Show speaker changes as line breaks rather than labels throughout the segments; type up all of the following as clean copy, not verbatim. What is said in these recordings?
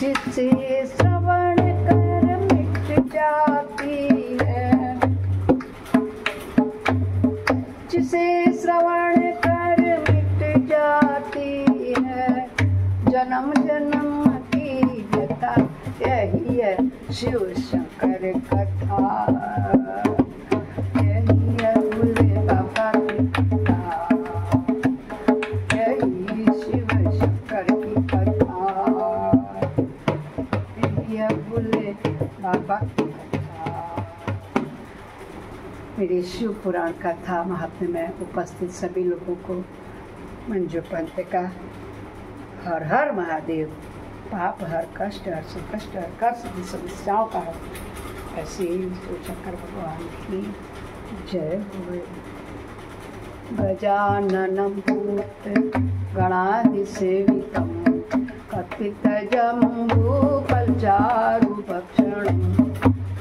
जिसे श्रवण कर मिट जाती है, जिसे श्रवण कर मिट जाती है, जन्म जन्म की व्यथा यही है शिव शंकर कथा, यही है भोले बाबा की कथा, यही शिव शंकर की कथा, यही है भोले बाबा की कथा। मेरे शिव पुराण कथा महात्म्य में उपस्थित सभी लोगों को मंजू पंत का हर हर महादेव, पाप हर कष्ट हर सुख कष्ट हर कर सभी समस्याओं का है, ऐसे ही शंकर भगवान की जय हो। गजाननं भूत गणाधि सेवितं कपितजं भूपलचारुभक्षणं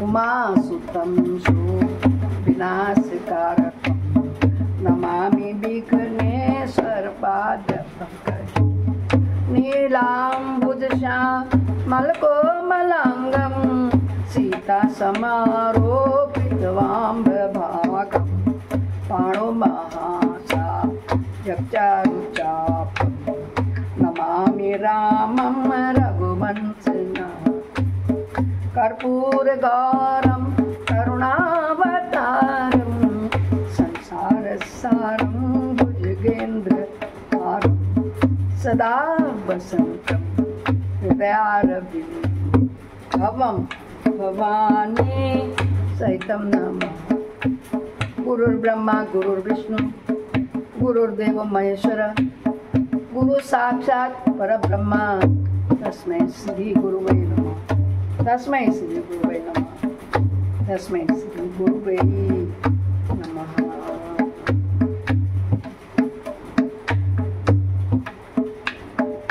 उमासुतं विनाशकारकं नमामि विघ्नेश्वर पादपङ्कजं नीलाम्बुजश्यामलकोमलाङ्गं सीता समारोपितवाम्भभागं पाणुमहासा जगचारुचापं नमामि रामं रघुवंशनाथं कर्पूरगौरं करुणावतारं संसारसारं भुजगेन्द्रहारं सदा वसन्तं हृदयारविन्दे भवं भवानी सहितं नमः। गुरुर्ब्रह्मा गुरुर्विष्णु गुरुर्देव महेश्वर गुरु साक्षात् परब्रह्मा तस्मै श्री गुरुवे नमः, तस्मै श्री गुरुवे नमः, तस्मै श्री गुरुवे नमः।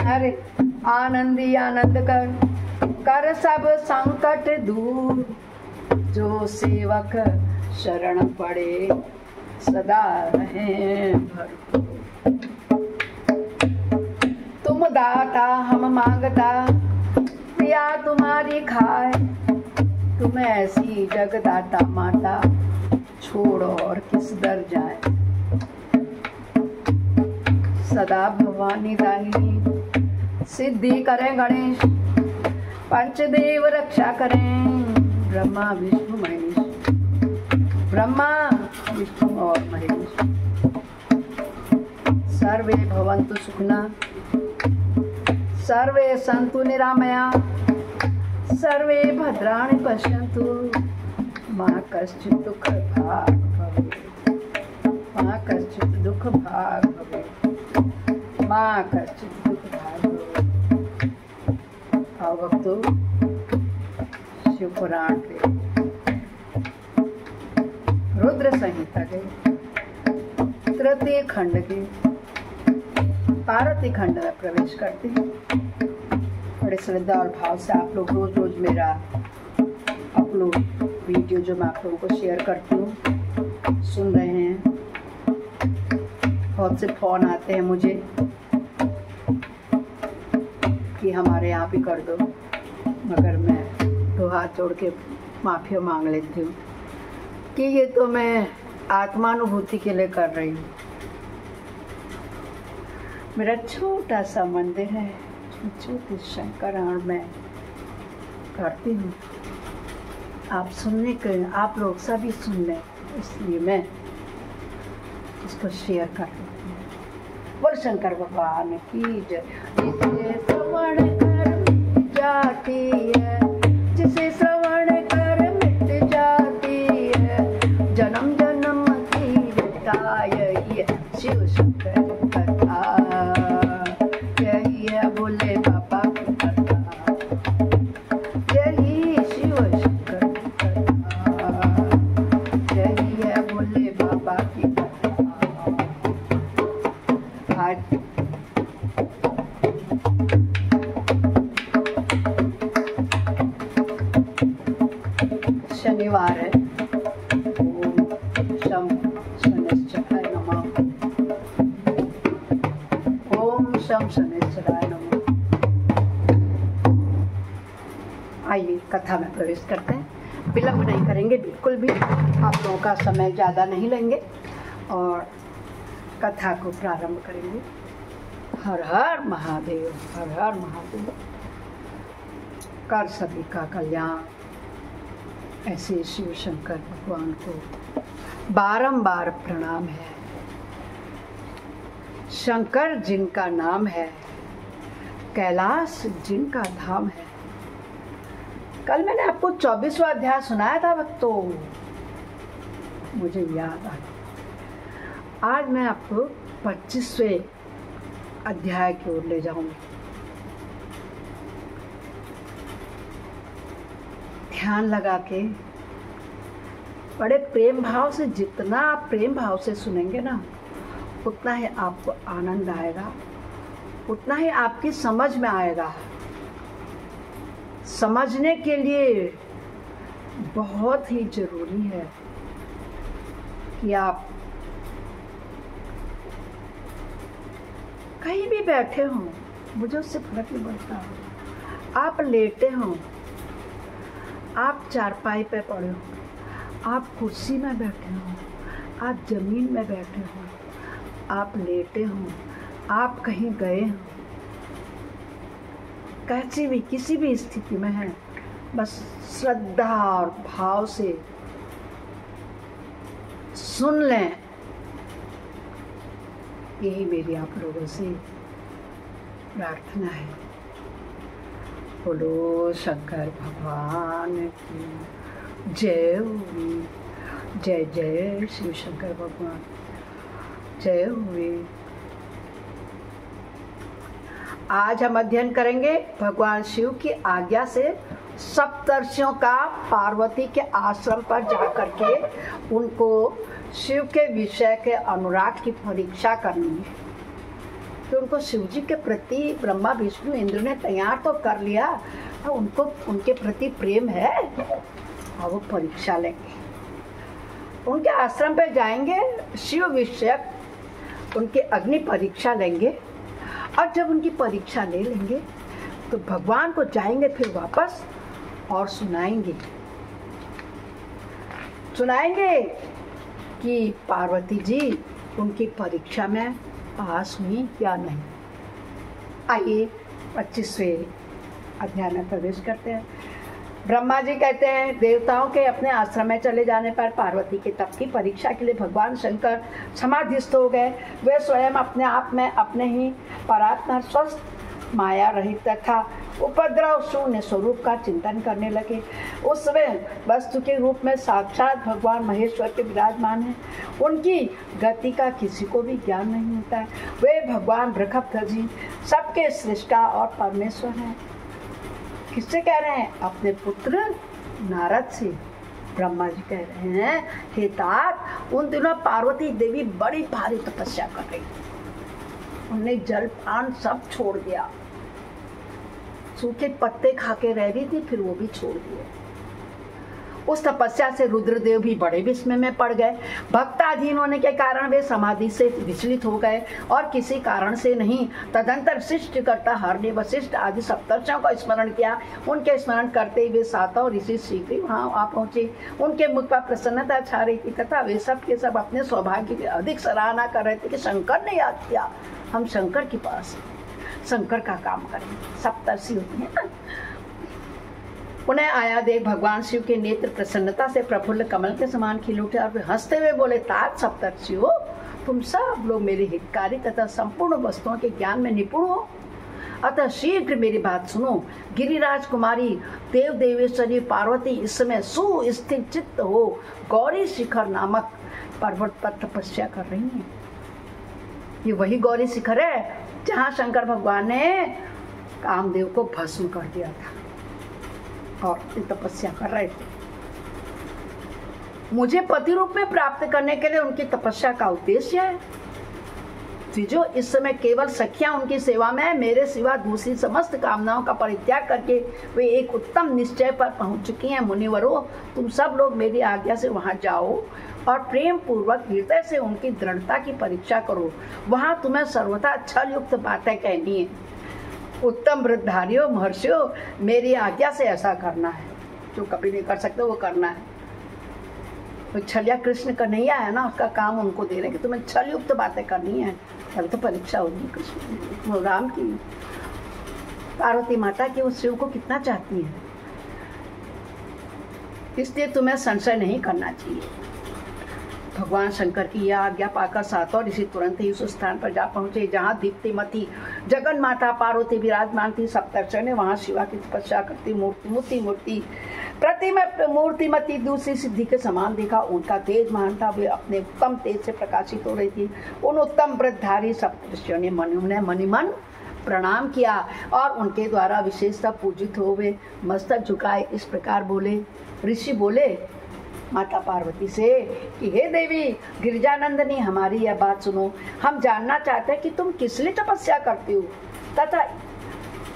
अरे आनंदी आनंद कर सब संकट दूर, जो सेवक शरण पड़े सदा रहे भरपूर। तुम दाता हम मांगता, प्रिया तुम्हारी खाए, तुम ऐसी जगदाता माता, छोड़ और किस दर जाए। सदा भवानी दाहिनी सिद्धि करें गणेश, पंचदेव रक्षा करें ब्रह्मा विष्णु महेश, ब्रह्मा विष्णु और महेश। सर्वे भवन्तु सुखिनः, सर्वे सन्तु निरामया, सर्वे भद्राणि पश्यन्तु, मा कश्चित् दुःख भाग् भवेत्, मा कश्चित् दुःख भाग् भवेत्, मा कश्चित् दुःख भाग् भवेत्। आओ भक्तों, शिव पुराण के रुद्र संहिता के तृतीय खंड के पार्वती खंड में प्रवेश करते हैं। बड़े श्रद्धा और भाव से आप लोग रोज रोज मेरा अपलोड वीडियो जो मैं आप लोगों को शेयर करती हूँ सुन रहे हैं। बहुत से फोन आते हैं मुझे कि हमारे यहाँ भी कर दो, मगर मैं दो हाथ जोड़ के माफ़ी मांग लेती हूँ कि ये तो मैं आत्मानुभूति के लिए कर रही हूँ। मेरा छोटा सा मंदिर है, छोटे शंकर और मैं करती हूँ। आप सुनने के, आप लोग सभी सुन लें, इसलिए मैं इसको शेयर कर देती हूँ। बोल शंकर भगवान की जय। जिसे श्रवण कर मिट जाती है, जिसे श्रवण कर मिट जाती है, जन्म जन्म की व्यथा यही है शिव शंकर कथा, यही है भोले बाबा की कथा, यही शिव शंकर की कथा, यही है भोले बाबा की कथा। आज शनिवार है। ओम शम शनिश्चराय नमः, ओम शम शनिश्चराय नमः। आइए कथा में प्रवेश करते हैं। विलंब नहीं करेंगे बिल्कुल भी, आप लोगों का समय ज़्यादा नहीं लेंगे और कथा को प्रारंभ करेंगे। हर हर महादेव, हर हर महादेव। कर सभी का कल्याण, ऐसे शिव शंकर भगवान को बारंबार प्रणाम है। शंकर जिनका नाम है, कैलाश जिनका धाम है। कल मैंने आपको 24वां अध्याय सुनाया था तो मुझे याद आ। आज मैं आपको 25वें अध्याय की ओर ले जाऊंगी। ध्यान लगा के बड़े प्रेम भाव से, जितना आप प्रेम भाव से सुनेंगे ना उतना ही आपको आनंद आएगा, उतना ही आपकी समझ में आएगा। समझने के लिए बहुत ही जरूरी है कि आप कहीं भी बैठे हों, मुझे उससे फर्क नहीं पड़ता। आप लेटे हों, आप चारपाई पे पड़े हो, आप कुर्सी में बैठे हो, आप जमीन में बैठे हो, आप लेटे हो, आप कहीं गए हो, कैसी भी किसी भी स्थिति में है, बस श्रद्धा और भाव से सुन लें। यही मेरी आप लोगों से प्रार्थना है। बोलो शंकर भगवान की जय हुई, जय जय शिव शंकर भगवान, जय हुई। आज हम अध्ययन करेंगे भगवान शिव की आज्ञा से सप्तर्षियों का पार्वती के आश्रम पर जाकर के उनको शिव के विषय के अनुराग की परीक्षा करनी है। तो उनको शिव जी के प्रति ब्रह्मा विष्णु इंद्र ने तैयार तो कर लिया, तो उनको उनके प्रति प्रेम है और वो परीक्षा लेंगे। उनके आश्रम पे जाएंगे, शिव विषयक उनके अग्नि परीक्षा लेंगे और जब उनकी परीक्षा ले लेंगे तो भगवान को जाएंगे फिर वापस और सुनाएंगे कि पार्वती जी उनकी परीक्षा में पास हुई या नहीं। आइए 25वें अध्याय में प्रवेश करते हैं। ब्रह्मा जी कहते हैं, देवताओं के अपने आश्रम में चले जाने पर पार्वती के तप की परीक्षा के लिए भगवान शंकर समाधिस्थ हो गए। वे स्वयं अपने आप में अपने ही परात्पर स्वस्थ माया रहित तथा उपद्रव शून्य स्वरूप का चिंतन करने लगे। उस समय वस्तु के रूप में साक्षात भगवान महेश्वर के विराजमान हैं। उनकी गति का किसी को भी ज्ञान नहीं होता है। वे भगवान बृहस्पति सबके सृष्टा और परमेश्वर हैं। किससे कह रहे हैं? अपने पुत्र नारद से। ब्रह्मा जी कह रहे हैं, हे तात, उन दिनों पार्वती देवी बड़ी भारी तपस्या कर रही थी। उन्हें जल पान सब छोड़ दिया, सूखे पत्ते खा के रह रही थी, फिर वो भी छोड़ दिए। उस तपस्या से रुद्रदेव भी बड़े विस्मय में पड़ गए। भक्ताधीन होने के कारण वे समाधि से विचलित हो गए और किसी कारण से नहीं। तदंतर सृष्टिकर्ता हर ने वशिष्ठ आदि सप्तर्षियों का स्मरण किया। उनके स्मरण करते हुए सातों ऋषि शीघ्र ही वहाँ आ पहुंचे। उनके मुख पर प्रसन्नता छा रही थी तथा वे सब के सब अपने सौभाग्य की अधिक सराहना कर रहे थे कि शंकर ने याद किया, हम शंकर के पास शंकर का काम करेंगे। सप्तर्षि होते हैं ना। उन्हें आया देख भगवान शिव के नेत्र प्रसन्नता से प्रफुल्ल कमल के समान खिल उठे और वे हंसते हुए बोले, तात सप्तर्षि हो, तुम सब लोग मेरे हितकारी तथा संपूर्ण वस्तुओं के ज्ञान में निपुण हो। अतः शीघ्र मेरी बात सुनो। गिरिराज कुमारी देव देवेश्वरी पार्वती इस समय सुस्थिर चित्त हो गौरी शिखर नामक पर्वत पर तपस्या कर रही है। ये वही गौरी शिखर है जहाँ शंकर भगवान ने कामदेव को भस्म कर दिया था और तपस्या कर रहे थे। मुझे पति रूप में प्राप्त करने के लिए उनकी तपस्या का उद्देश्य है। जो इस समय केवल सखियां उनकी सेवा में है, मेरे सिवा दूसरी समस्त कामनाओं का परित्याग करके वे एक उत्तम निश्चय पर पहुंच चुकी हैं। मुनिवरों, तुम सब लोग मेरी आज्ञा से वहां जाओ और प्रेम पूर्वक हृदय से उनकी दृढ़ता की परीक्षा करो। वहां तुम्हें सर्वथा छल युक्त बातें कहनी है। उत्तम वृद्धारियों महर्षियों, मेरी आज्ञा से ऐसा करना है, जो कभी नहीं कर सकते वो करना है। तो छलिया कृष्ण कन्हैया है ना, उसका काम उनको दे रहे कि तुम्हें छल युक्त बातें करनी है, तब तो परीक्षा होगी कृष्ण वो राम की, पार्वती माता की, वो शिव को कितना चाहती है, इसलिए तुम्हें संशय नहीं करना चाहिए। भगवान शंकर की यह आज्ञा पाकर सातों ऋषि तुरंत ही उस स्थान पर जा पहुंचे जहाँ दीप्तिमती जगन माता पार्वती विराजमान थी। सप्तर्षियों ने वहां शिवा की तपस्या करती मूर्ति प्रतिमा मूर्तिमती दूसरी सिद्धि के समान देखा। उनका तेज महान था, वे अपने उत्तम तेज से प्रकाशित हो रही थी। उन उत्तम वृद्धधारी सप्तर्षियों ने मणिमन प्रणाम किया और उनके द्वारा विशेषतः पूजित हो वे मस्तक झुकाए इस प्रकार बोले। ऋषि बोले माता पार्वती से कि हे देवी गिरिजानंदनी, हमारी यह बात सुनो। हम जानना चाहते हैं कि तुम किस लिए तपस्या करती हो तथा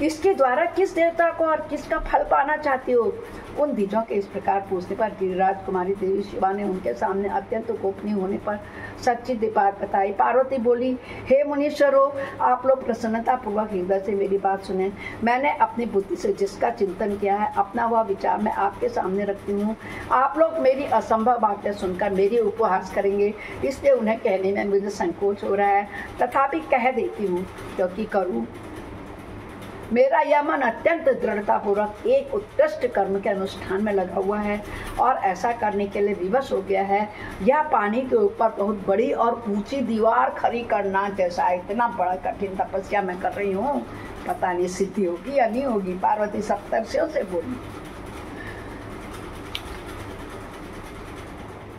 इसके द्वारा किस देवता को और किसका फल पाना चाहती हो। उन द्विजों के इस प्रकार पूछने पर गिरिराज कुमारी देवी शिवा ने उनके सामने अत्यंत गोपनीय होने पर सच्ची बात बताई। पार्वती बोली, हे मुनीश्वरों, आप लोग प्रसन्नता पूर्वक हृदय से मेरी बात सुने। मैंने अपनी बुद्धि से जिसका चिंतन किया है, अपना वह विचार मैं आपके सामने रखती हूँ। आप लोग मेरी असंभव बातें सुनकर मेरी उपहास करेंगे, इसलिए उन्हें कहने में मुझे संकोच हो रहा है, तथापि कह देती हूँ क्योंकि करूँ। मेरा यह मन अत्यंत दृढ़तापूर्वक एक उत्कृष्ट कर्म के अनुष्ठान में लगा हुआ है और ऐसा करने के लिए विवश हो गया है। यह पानी के ऊपर बहुत बड़ी और ऊंची दीवार खड़ी करना जैसा इतना बड़ा कठिन तपस्या मैं कर रही हूँ, पता नहीं सिद्धि होगी या नहीं होगी। पार्वती सप्तर्षियों से बोली,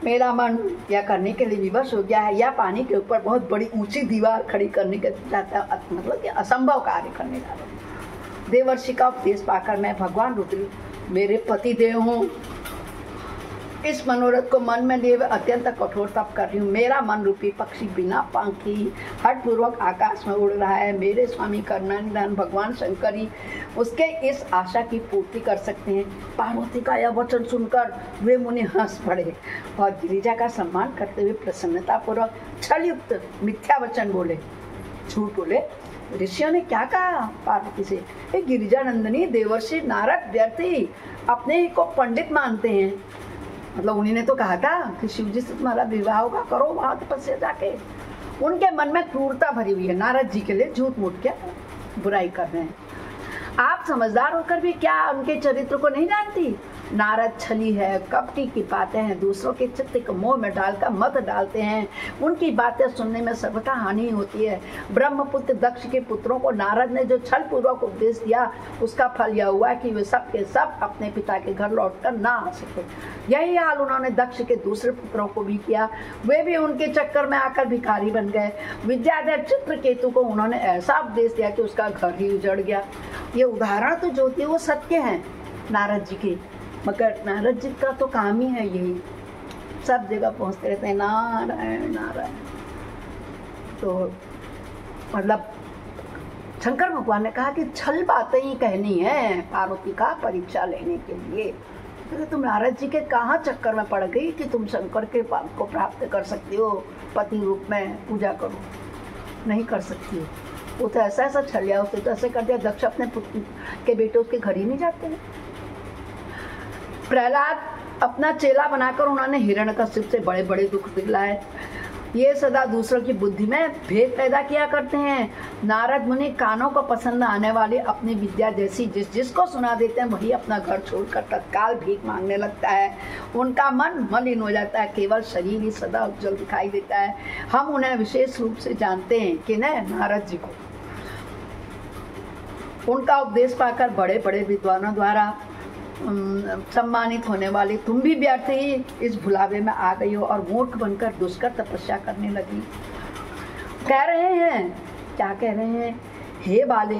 मेरा मन यह करने के लिए विवश हो गया है। यह पानी के ऊपर बहुत बड़ी ऊंची दीवार खड़ी करने के मतलब कि असंभव कार्य करने जा रहा हूँ। देवर्षि का उपदेश पाकर मैं भगवान रुद्र मेरे पति देव हूँ, इस मनोरथ को मन में लिए अत्यंत कठोर तप कर रही हूँ। मेरा मन रूपी पक्षी बिना पंखी हठपूर्वक आकाश में उड़ रहा है। मेरे स्वामी करुणानिधान भगवान शंकर ही उसके इस आशा की पूर्ति कर सकते हैं। पार्वती का यह वचन सुनकर वे मुनि हंस पड़े और गिरिजा का सम्मान करते हुए प्रसन्नता पूर्वक छलयुक्त मिथ्या वचन बोले, झूठ बोले। ऋषियों ने क्या कहा पार्वती से, गिरिजानंदनी, देवर्षि नारद व्यर्थी अपने ही को पंडित मानते हैं। मतलब उन्हीं ने तो कहा था कि शिव जी से तुम्हारा विवाह होगा, करो वहां तपस्या जाके। उनके मन में क्रूरता भरी हुई है, नारद जी के लिए झूठ मूठ क्या बुराई कर रहे हैं। आप समझदार होकर भी क्या उनके चरित्र को नहीं जानती। नारद छली है, कपटी की बातें हैं, दूसरों के चित्त को मोह में डालकर मत डालते हैं। उनकी बातें सुनने में सर्वथा हानि होती है। ब्रह्मपुत्र दक्ष के पुत्रों को नारद ने जो छल पूर्वक उपदेश दिया, उसका फल यह हुआ कि वे सब के सब अपने पिता के घर लौटकर ना आ सके। यही हाल उन्होंने दक्ष के दूसरे पुत्रों को भी किया। वे भी उनके चक्कर में आकर भिखारी बन गए। विद्याधर चित्रकेतु को उन्होंने ऐसा उपदेश दिया कि उसका घर ही उजड़ गया। ये उदाहरण तो जो थे वो सत्य हैं नारद जी के, मगर नारद जी का तो काम ही है यही, सब जगह पहुंचते रहते हैं नारायण नारायण। तो मतलब शंकर भगवान ने कहा कि छल बातें ही कहनी है पार्वती का परीक्षा लेने के लिए। तो तुम नारद जी के कहाँ चक्कर में पड़ गई कि तुम शंकर के पाप को प्राप्त कर सकती हो, पति रूप में पूजा करो, नहीं कर सकती हो। वो तो ऐसा ऐसा छलिया, उसने तो ऐसे कर दिया। दक्ष अपने पुत्र के बेटे उसके घर ही नहीं जाते हैं। प्रहलाद अपना चेला बनाकर उन्होंने हिरण्यकश्यप से बड़े बड़े दुख दिलाए। ये सदा दूसरों की बुद्धि में भेद पैदा किया करते हैं। नारद मुनि कानों को पसंद आने वाली अपनी विद्या जैसी जिसको सुना देते हैं, वही अपना घर छोड़कर तत्काल भीख मांगने लगता है। उनका मन मलिन हो जाता है, केवल शरीर ही सदा उज्जवल दिखाई देता है। हम उन्हें विशेष रूप से जानते हैं कि न नारद जी को। उनका उपदेश पाकर बड़े बड़े विद्वानों द्वारा सम्मानित होने वाली तुम भी व्यर्थ ही इस भुलावे में आ गई हो और मूर्ख बनकर दुष्कर तपस्या करने लगी। कह रहे हैं, क्या कह रहे हैं, हे बाले,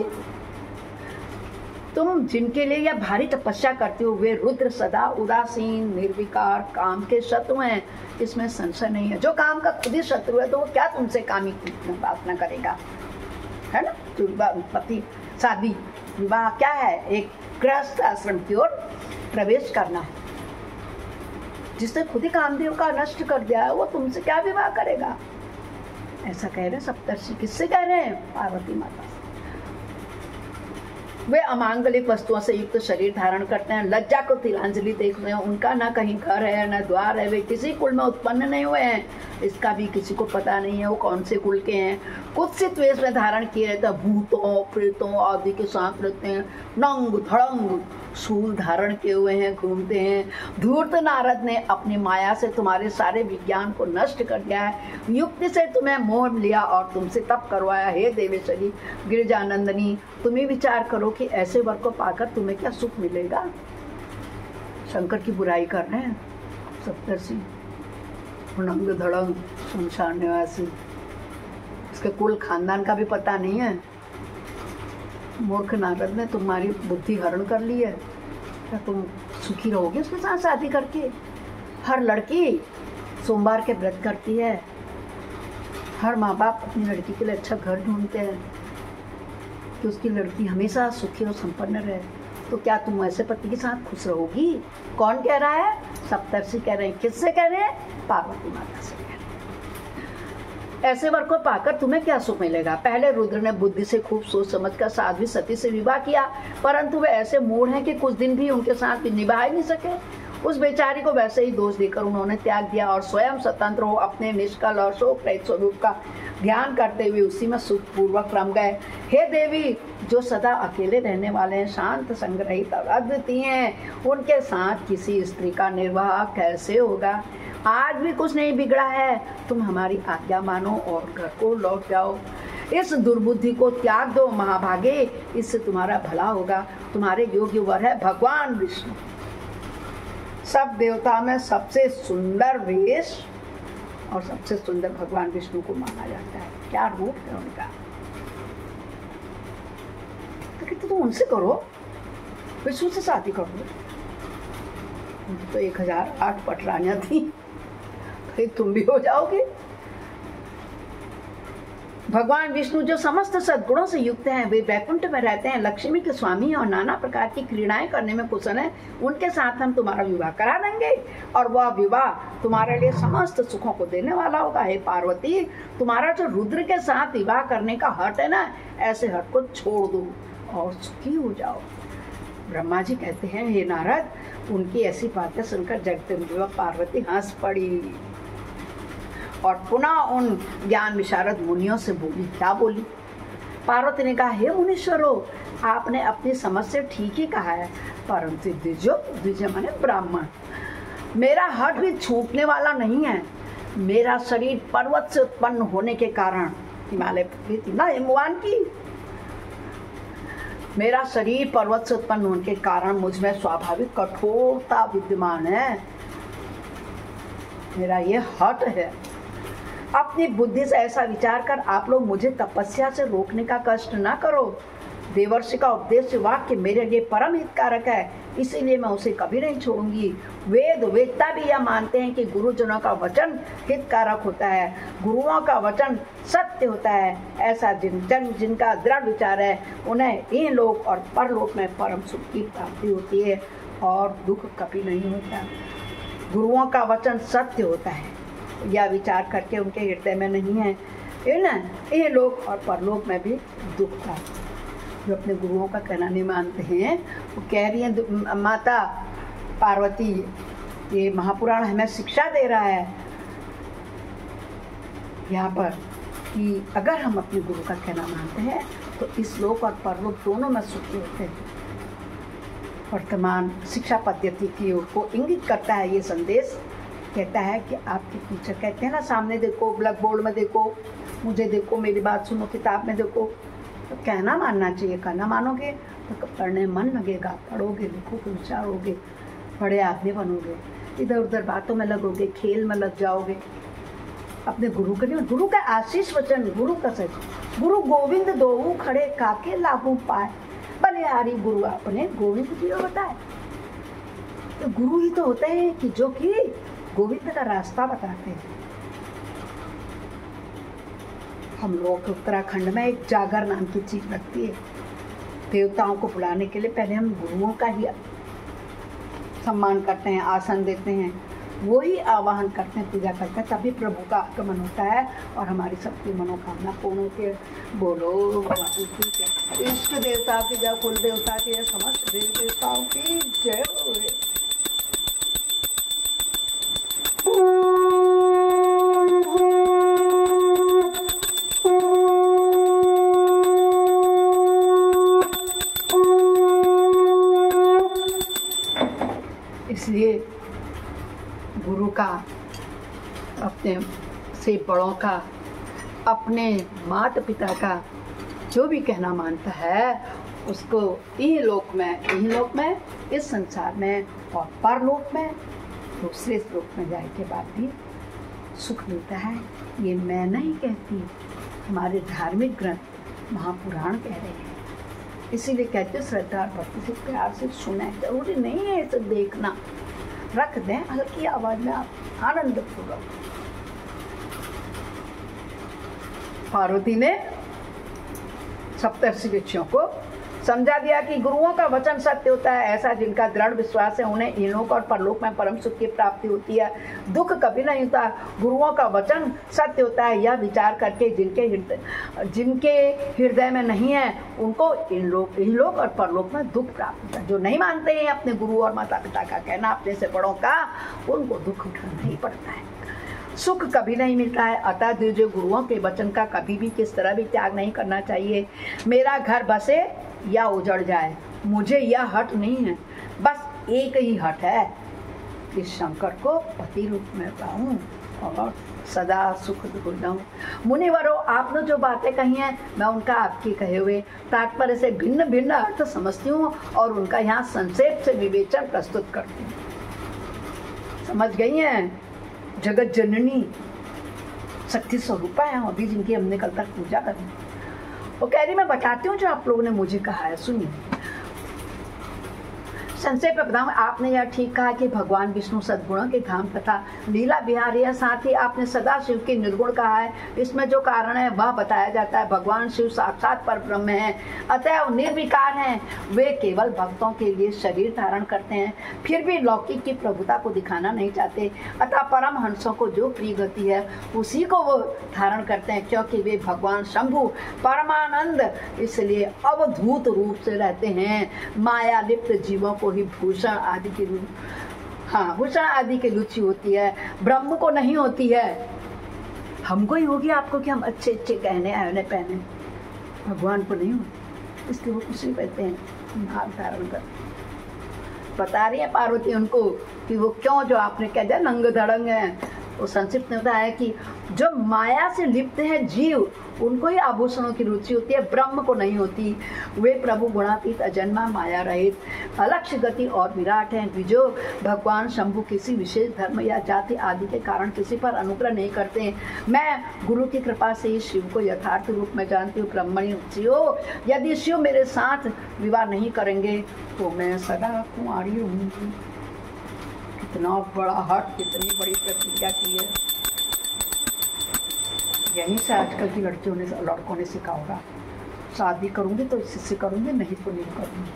तुम जिनके लिए यह भारी तपस्या करते हो वे रुद्र सदा उदासीन निर्विकार काम के शत्रु हैं, इसमें संशय नहीं है। जो काम का खुद ही शत्रु है तो वो क्या तुमसे काम की प्रार्थना करेगा, है ना। पति शादी विवाह क्या है, एक गृहस्थ आश्रम की ओर प्रवेश करना है। जिसने खुद ही कामदेव का नष्ट कर दिया है वो तुमसे क्या विवाह करेगा, ऐसा कह रहे हैं सप्तर्षि। किससे कह रहे हैं, पार्वती माता से। वे अमांगलिक वस्तुओं से युक्त शरीर धारण करते हैं, लज्जा को तिलांजलि देखते हैं, उनका ना कहीं घर है ना द्वार है, वे किसी कुल में उत्पन्न नहीं हुए हैं, इसका भी किसी को पता नहीं है वो कौन से कुल के हैं। कुत्सित वेश में धारण किए रहते हैं, भूतों प्रेतों आदि के साथ रहते हैं, नंग धड़ंग शूल धारण किए हुए हैं, घूमते हैं। धूर्त नारद ने अपनी माया से तुम्हारे सारे विज्ञान को नष्ट कर दिया है, युक्ति से तुम्हें मोह लिया और तुमसे तप करवाया। हे देवेश्वरी गिरिजानंदनी, तुम्हें विचार करो कि ऐसे वर को पाकर तुम्हें क्या सुख मिलेगा। शंकर की बुराई कर रहे हैं सप्तर्षि, नंग धड़ंग सुनसान निवासी, इसके कुल खानदान का भी पता नहीं है। मूर्ख नारद ने तुम्हारी बुद्धि हरण कर ली है, क्या तुम सुखी रहोगे उसके साथ शादी करके? हर लड़की सोमवार के व्रत करती है, हर माँ बाप अपनी लड़की के लिए अच्छा घर ढूंढते हैं कि उसकी लड़की हमेशा सुखी और संपन्न रहे, तो क्या तुम ऐसे पति के साथ खुश रहोगी? कौन कह रहा है? सप्तर्षि कह रहे हैं। किससे कह रहे हैं? पार्वती माता से कह रहे हैं। ऐसे वर को पाकर तुम्हें क्या सुख मिलेगा? पहले रुद्र ने बुद्धि से खूब सोच समझकर साध्वी सती से विवाह किया, परंतु वे ऐसे मूढ़ हैं कि कुछ दिन भी उनके साथ निभा ही नहीं सके। उस बेचारी को वैसे ही दोष देकर उन्होंने त्याग दिया और स्वयं स्वतंत्र हो अपने निष्कल और शोक रहित स्वरूप का ध्यान करते हुए उसी में सुखपूर्वक रम गए। हे देवी, जो सदा अकेले रहने वाले हैं, शांत संग्रहित अद्वितीय हैं, उनके साथ किसी स्त्री का निर्वाह कैसे होगा? आज भी कुछ नहीं बिगड़ा है, तुम हमारी आज्ञा मानो और घर को लौट जाओ। इस दुर्बुद्धि को त्याग दो महाभागे, इससे तुम्हारा भला होगा। तुम्हारे योग्य वर है भगवान विष्णु, सब देवता में सबसे सुंदर वेश और सबसे सुंदर भगवान विष्णु को माना जाता है। क्या रूप है उनका! तो कहते तुम उनसे करो, विष्णु से शादी करो। तो 1008 पटरानियां थी, फिर तुम भी हो जाओगे। भगवान विष्णु जो समस्त सद्गुणों से युक्त हैं, वे वैकुंठ में रहते हैं, लक्ष्मी के स्वामी और नाना प्रकार की क्रीड़ाएं करने में कुशल हैं। उनके साथ हम तुम्हारा विवाह करा देंगे और वह विवाह तुम्हारे लिए समस्त सुखों को देने वाला होगा। हे पार्वती, तुम्हारा जो रुद्र के साथ विवाह करने का हट है ना, ऐसे हट को छोड़ दो और सुखी हो जाओ। ब्रह्मा जी कहते हैं, हे नारद, उनकी ऐसी बातें सुनकर जगदम्बिका पार्वती हंस पड़ी और पुनः उन ज्ञान विशारद मुनियों से बोली। क्या बोली? पार्वती ने कहा, हे मुनीश्वरों, आपने अपनी समझ से ठीक ही कहा है, परंतु द्विज माने ब्राह्मण, मेरा हट भी छूटने वाला नहीं है। मेरा शरीर पर्वत से उत्पन्न होने के कारण, हिमालय पृथ्वी थी ना हिमवान की, मेरा शरीर पर्वत से उत्पन्न होने के कारण मुझ में स्वाभाविक कठोरता विद्यमान है। मेरा ये हट है। अपनी बुद्धि से ऐसा विचार कर आप लोग मुझे तपस्या से रोकने का कष्ट ना करो। देवर्षि का उपदेश वाक्य मेरे लिए परम हितकारक है, इसीलिए मैं उसे कभी नहीं छोड़ूंगी। वेदता भी यह मानते हैं कि गुरुजनों का वचन हितकारक होता है, गुरुओं का वचन सत्य होता है। ऐसा जिनका दृढ़ विचार है, उन्हें इन लोक और परलोक में परम सुख की प्राप्ति होती है और दुख कभी नहीं होता। गुरुओं का वचन सत्य होता है, यह विचार करके उनके हृदय में नहीं है इन लोक और परलोक में भी दुख था। जो अपने गुरुओं का कहना नहीं मानते हैं, वो कह रही है माता पार्वती, ये महापुराण हमें शिक्षा दे रहा है यहाँ पर कि अगर हम अपने गुरु का कहना मानते हैं तो इस लोक और परलोक दोनों में सुखी होते हैं। वर्तमान शिक्षा पद्धति की ओर को इंगित करता है ये संदेश। कहता है कि आपके टीचर कहते हैं ना, सामने देखो, ब्लैक बोर्ड में देखो, मुझे देखो, मेरी बात सुनो, किताब में देखो, तो कहना मानना चाहिए। कहना मानोगे तो पढ़ने मन लगेगा, पढ़ोगे, लिखोगे, विचारोगे, बड़े आदमी बनोगे। इधर उधर बातों में लगोगे, खेल में लग जाओगे। अपने गुरु के लिए, गुरु का आशीष वचन, गुरु का सच, गुरु गोविंद दोऊ खड़े काके लागू पाए, बलिहारी गुरु अपने गोविंद जी बताए। तो गुरु ही तो होते हैं कि जो कि गोविंद का रास्ता बताते हैं। हम लोग उत्तराखंड में एक जागर नाम की चीज लगती है। देवताओं को बुलाने के लिए पहले हम गुरुओं का ही सम्मान करते हैं, आसन देते हैं। वही आवाहन करते हैं, पूजा करते हैं, तभी प्रभु का आगमन होता है और हमारी सबकी मनोकामना पूर्ण होती है। बोलो भगवान की जय, इष्ट देवता की जय, कुल देवता की जय, समस्त देव देवताओं की जय हो। इसलिए गुरु का, अपने से बड़ों का, अपने माता पिता का जो भी कहना मानता है उसको इस लोक में, इस संसार में और परलोक में, दूसरे लोक में जाने के बाद भी सुख मिलता है। ये मैं नहीं कहती, हमारे धार्मिक ग्रंथ महापुराण कह रहे हैं। इसीलिए कहते श्रद्धा और भक्ति से प्यार से सुने, जरूरी नहीं है इसे देखना, रख दें हल्की आवाज में, आप आनंद पूर्वक। पार्वती ने सप्तर्षि ऋषियों को समझा दिया कि गुरुओं का वचन सत्य होता है, ऐसा जिनका दृढ़ विश्वास है उन्हें इहलोक और परलोक में परम सुख की प्राप्ति होती है, दुख कभी नहीं होता। गुरुओं का वचन सत्य होता है, यह विचार करके जिनके हृदय में नहीं है उनको इहलोक और परलोक में दुख प्राप्त होता है। जो नहीं मानते हैं अपने गुरु और माता पिता का कहना, अपने से बड़ों का, उनको दुख उठाना ही पड़ता है, सुख कभी नहीं मिलता है। अतः जो गुरुओं के वचन का कभी भी किस तरह भी त्याग नहीं करना चाहिए। मेरा घर बसे या उजड़ जाए, मुझे यह हट नहीं है, बस एक ही हट है कि शंकर को पति रूप में पाऊं और सदा सुख हो जाऊं। मुनिवरों, आपने जो बातें कही हैं मैं उनका आपके कहे हुए तात्पर्य से भिन्न भिन्न अर्थ समझती हूँ और उनका यहाँ संक्षेप से विवेचन प्रस्तुत करती हूँ। समझ गई हैं? जगत जननी शक्ति स्वरूपा है अभी, जिनकी हमने कल तक पूजा करी। वो कह रही मैं बताती हूँ जो आप लोगों ने मुझे कहा है, सुनिए। संक्षेप में बताऊं, आपने यह ठीक कहा कि भगवान विष्णु सद्गुणों के धाम तथा लीला बिहारी है। साथ ही आपने सदा शिव के निर्गुण कहा है। इसमें जो कारण है वह बताया जाता है। भगवान शिव साक्षात पर ब्रह्म है, अतः निर्विकार हैं। वे केवल भक्तों के लिए शरीर धारण करते हैं, फिर भी लौकिक की प्रभुता को दिखाना नहीं चाहते। अतः परम हंसों को जो प्रिय गति है उसी को वो धारण करते हैं, क्योंकि वे भगवान शंभु परमानंद इसलिए अवधूत रूप से रहते हैं। माया लिप्त जीवों को ही भूषण आदि की भूषण आदि की रुचि होती है, ब्रह्म को नहीं होती है। हमको ही होगी, आपको कि हम अच्छे अच्छे गहने आने पहने, भगवान को नहीं होती, इसलिए वो कुछ नहीं कहते हैं भाव धारण कर। बता रही है पार्वती उनको कि वो क्यों, जो आपने कह दिया नंग धड़ंग है। वो संक्षिप्त में बताया कि जो माया से लिप्त है जीव, उनको ही आभूषणों की रुचि होती है, ब्रह्म को नहीं होती। वे प्रभु गुणातीत, अजन्मा, माया रहित, अलक्ष्य गति और विराट हैं। द्विजो, भगवान शंभु किसी विशेष धर्म या जाति आदि के कारण किसी पर अनुग्रह नहीं करते। मैं गुरु की कृपा से इस शिव को यथार्थ रूप में जानती हूँ। ब्रह्मणि शिव, यदि शिव मेरे साथ विवाह नहीं करेंगे तो मैं सदा कुंवारी रहूंगी। कितना बड़ा हट, कितनी बड़ी प्रतिज्ञा की है। यहीं से आजकल की लड़कों ने सीखा होगा, शादी करूंगी तो इससे करूंगी, नहीं तो नहीं करूंगी।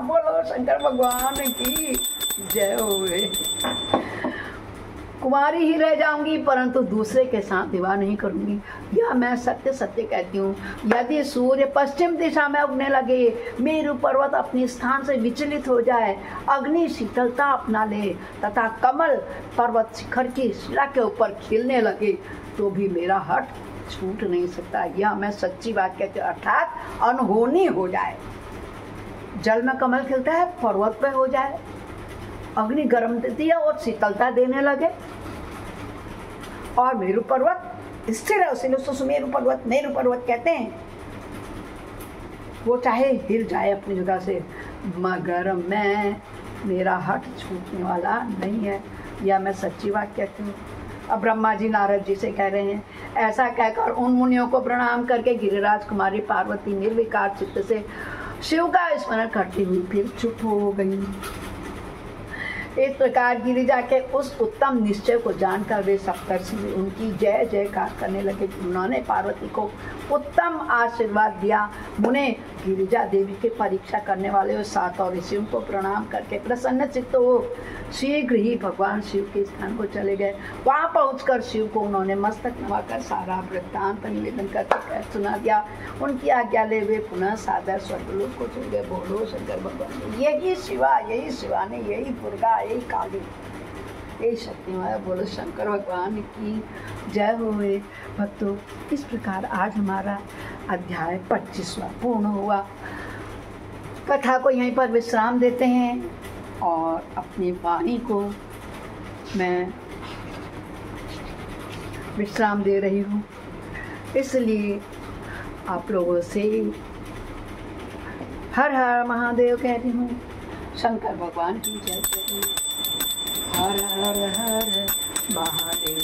बोलो शंकर भगवान की जय हो। कुमारी ही रह जाऊंगी परंतु दूसरे के साथ विवाह नहीं करूंगी। यह मैं सत्य सत्य कहती हूँ। यदि सूर्य पश्चिम दिशा में उगने लगे, मेरु पर्वत अपने स्थान से विचलित हो जाए, अग्नि शीतलता अपना ले तथा कमल पर्वत शिखर की शिला के ऊपर खिलने लगे, तो भी मेरा हट छूट नहीं सकता। यह मैं सच्ची बात कहती हूँ, अर्थात अनहोनी हो जाए। जल में कमल खिलता है, पर्वत पे हो जाए, अग्नि गर्म देती है और शीतलता देने लगे, और मेरु पर्वत स्थिर है, उसी उसको मेरु पर्वत कहते हैं। वो चाहे हिल जाए अपनी जगह से, मगर मेरा हट छूटने वाला नहीं है। यह मैं सच्ची बात कहती हूँ। अब ब्रह्मा जी नारद जी से कह रहे हैं। ऐसा कहकर उन मुनियों को प्रणाम करके गिरिराज कुमारी पार्वती निर्विकार चित्त से शिव का स्मरण करती हुई फिर चुप हो गई। इस प्रकार गिरिजा के उस उत्तम निश्चय को जानकर वे सप्तर्षि उनकी जय जयकार करने लगे। उन्होंने पार्वती को उत्तम आशीर्वाद दिया। मुने गिरिजा देवी की परीक्षा करने वाले उस 7 और ऋषियों को प्रणाम करके प्रसन्न चित्त वो शीघ्र ही भगवान शिव के स्थान को चले गए। वहाँ पहुंचकर शिव को उन्होंने मस्तक नवाकर सारा वृत्तांत निवेदन करके सुना दिया। उनकी आज्ञा ले वे पुनः सादर स्वर्गलोक को चले गए। बोलो शंकर भगवान, यही शिवा, यही शिवानी, यही दुर्गा, यही काली, यही शक्ति माया। बोलो शंकर भगवान की जय हो। भक्तों, इस प्रकार आज हमारा अध्याय 25वां पूर्ण हुआ। कथा को यहीं पर विश्राम देते हैं और अपनी वाणी को मैं विश्राम दे रही हूँ, इसलिए आप लोगों से हर हर महादेव कहती हूँ। शंकर भगवान की जय कहती हूँ। हर हर हर महादेव।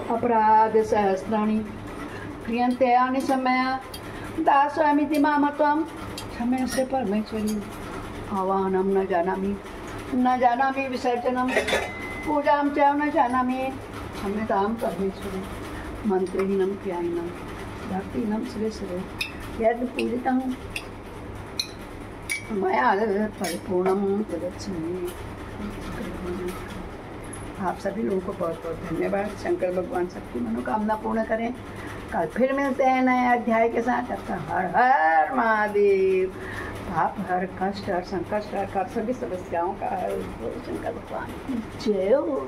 अपराध सहस्राणि क्रियन्ते अनिशमया दास्वामिति मामत्वं क्षम्यसे परमेश्वरी। आवाहनं न जानामि विसर्जनं पूजां च न जानामि क्षम्यतां परमेश्वरी। मन्त्रहीनं क्रियाहीनं भक्तिहीनं श्रेष्ठे यद् पूजितं मया परिपूर्णं तदक्षमे। आप सभी लोगों को बहुत बहुत धन्यवाद। शंकर भगवान सबकी मनोकामना पूर्ण करें। कल फिर मिलते हैं नए अध्याय के साथ। तब तक हर हर महादेव। पाप हर कष्ट हर संकष्ट हर कर सभी समस्याओं का हर शंकर भगवान जय हो।